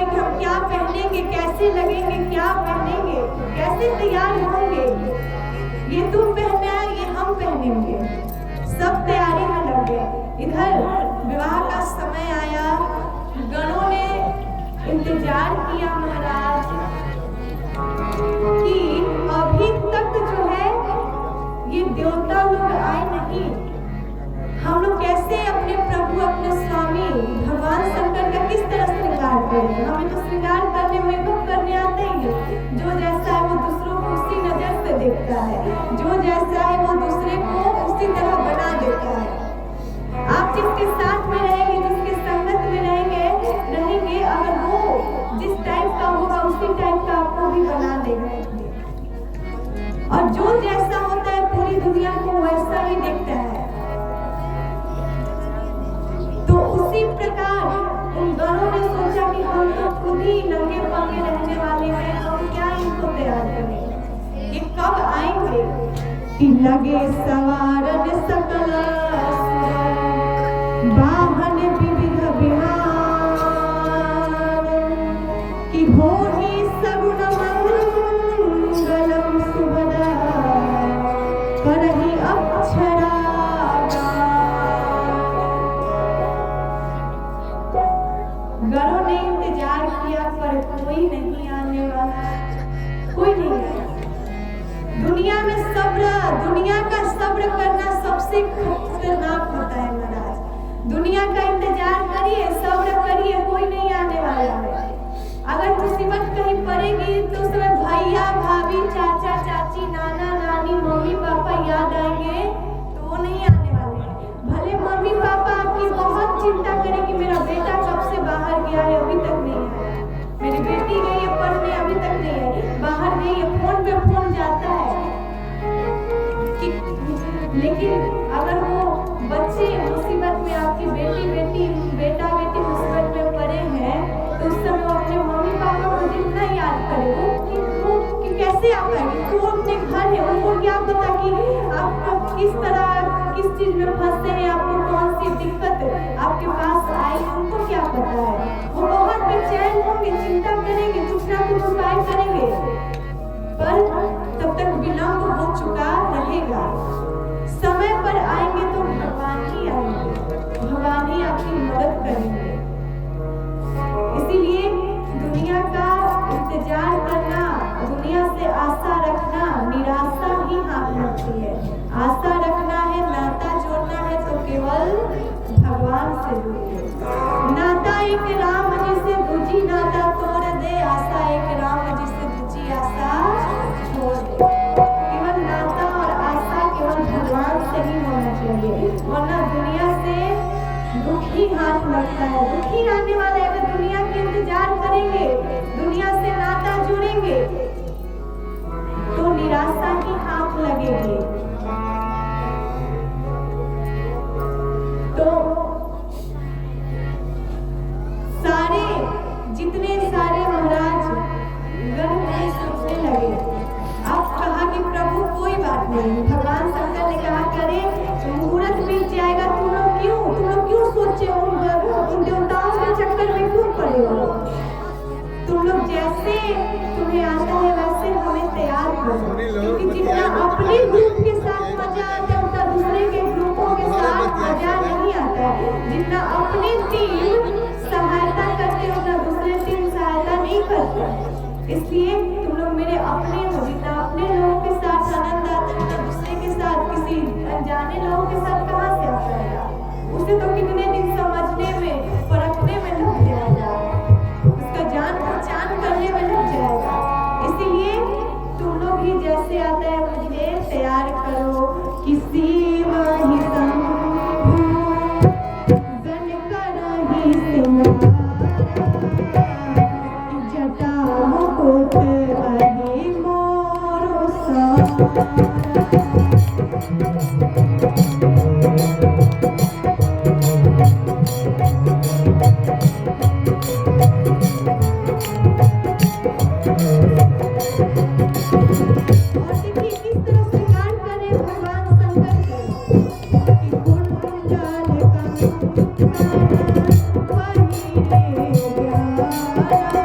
लगेंगे कि हम क्या पहनेंगे, कैसे लगेंगे, क्या पहनेंगे, कैसे तैयार होंगे। ये तुम पहना है, ये हम पहनेंगे। सब तैयारी में लग गए। इधर विवाह का समय आया, गणों ने इंतजार किया महाराज कि अभी तक जो है ये देवता लोग आए नहीं। हम लोग कैसे अपने प्रभु, अपने स्वामी भगवान शंकर का किस तरह श्रृंगार करें। हमें तो श्रृंगार करने, मेकअप करने आता ही है। जो जैसा है वो दूसरों को उसी नजर से देखता है, जो जैसा है वो दूसरे को उसी तरह बना देता है। आप जिसके साथ में रहेंगे, जिसके संगत में रहेंगे, अगर वो जिस टाइप का होगा उसी टाइप का आपको भी बना देगा। और जो जैसा होता है पूरी दुनिया को वैसा ही देखता है। तो उसी प्रकार उन गणों ने सोचा कि हम तो खुद ही नंगे पांगे रहने वाले हैं, हम क्या इनको तैयार करें, ये कब आएंगे। कि लगे सवारन सकल वाहन विविध विहार, कि हो ही सगुण मंगलम सुभदा करहि अक्षरा। गणों ने इंतजार किया पर कोई नहीं आने वाला, कोई नहीं आया। दुनिया में सब्र, दुनिया का सब्र करना सबसे खतरनाक होता है महाराज। दुनिया का इंतजार करिए, सब्र करिए, कोई नहीं आने वाला है। अगर मुसीबत कहीं पड़ेगी तो उसमें भैया भाभी, चाचा चाची, नाना नानी, मम्मी पापा याद आएंगे, तो वो नहीं आने वाले हैं। भले मम्मी पापा आपकी बहुत चिंता करें कि मेरा बेटा कब से बाहर गया है, अभी तक नहीं आया, मेरी बेटी गई है पढ़ने, अभी तक नहीं आई, बाहर गई है, फोन पे फोन जाता है। लेकिन अगर वो बच्चे मुसीबत में, आपकी बेटा बेटी मुसीबत में पड़े हैं, तो उस समय वो अपने मम्मी पापा को जितना याद करे, वो कैसे आ पाएंगे। वो अपने घर है, उनको क्या पता कि आप किस तरह, किस चीज में फंसे हैं, आपको कौन सी दिक्कत आपके पास आई, उनको क्या पता है। वो बहुत बेचैन होंगे, चिंता करेंगे, कुछ ना कुछ उपाय करेंगे, पर तब तक विलंब हो चुका रहेगा। समय पर आएंगे तो भगवान ही आएंगे, भगवान ही आपकी मदद करेंगे। इसीलिए दुनिया का इंतजार करना, दुनिया से आशा रखना निराशा ही हाथ रखती है। आशा रखना है, नाता जोड़ना है तो केवल भगवान से जुड़िए। नाता एक राम जी से दूजी नाता तोड़ दे, आशा एक राम जी से दूजी आशा छोड़ दे। केवल नाता और आशा केवल भगवान से ही होना चाहिए, वरना दुनिया से दुख ही हाथ लगता है, दुख ही आने वाला है। अगर दुनिया के इंतजार करेंगे, दुनिया से नाता जुड़ेंगे तो निराशा ही हाथ लगेगी। तो जितने सारे महाराज गण में सोचने लगे। अब कहा कि प्रभु कोई बात नहीं, भगवान शंकर ने कहा करे मुहूर्त बीत जाएगा, तुम लोग क्यों सोचे, उन देवताओं के चक्कर में क्यों पड़े हो। तुम लोग जैसे तुम्हें आता है वैसे हमें तैयार करो, क्योंकि जितना अपने ग्रुप के साथ मजा आता है उतना दूसरे के ग्रुपों के साथ मजा नहीं आता है। जितना अपनी टीम सहायता करते हो उतना दूसरे टीम सहायता नहीं करते। इसलिए तुम लोग मेरे अपने हो, जितना अपने लोगों के साथ आनंद आता है उतना दूसरे के साथ, किसी अनजाने लोगों के साथ कहाँ से आता है। उसे तो कितने दिन समझने में, परखने में लग जाएगा, उसका जान पहचान करने में लग जाएगा। इसीलिए तुम लोग ही जैसे आता है मुझे तैयार करो। किसी वही Bye.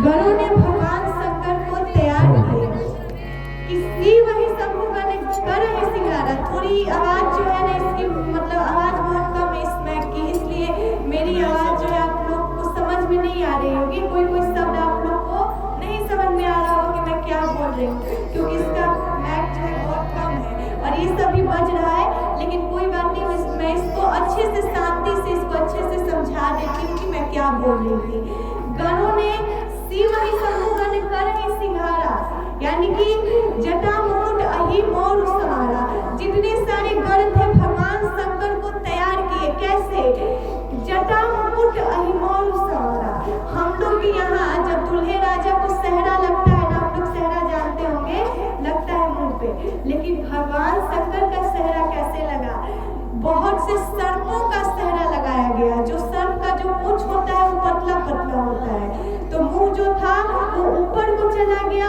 गणों ने भगवान शंकर को तैयार किया कि शिव वही शंभु कर रहे सिंगारा। थोड़ी आवाज जो है ना इसकी मतलब आवाज बहुत कम है इसमें की, इसलिए मेरी आवाज जो है आप लोग को समझ में नहीं आ रही होगी। कोई कोई शब्द आप लोग को नहीं समझ में आ रहा होगा कि मैं क्या बोल रही हूँ, क्योंकि इसका मैक जो है बहुत कम है और ये सभी बज रहा है। लेकिन कोई बात नहीं, मैं इसको अच्छे से शांति से इसको अच्छे से समझा देती हूँ कि मैं क्या बोल रही थी। गणों ने शिव ही शंभु कर ही सिंहारा, यानी कि जटा मुकुट अहि मोर सवारा। जितने सारे गण थे भगवान शंकर को तैयार किए, कैसे? जटा मुकुट अहि मोर सवारा। हम लोग भी यहाँ जब दूल्हे राजा को सेहरा लगता है ना, आप लोग सेहरा जानते होंगे, लगता है मुंह पे, लेकिन भगवान शंकर का सेहरा कैसे लगा? बहुत से सर्पों का सेहरा लगाया गया। जो सर्प का जो पूंछ होता है वो पतला पतला होता है, तो मुंह जो था वो ऊपर को चला गया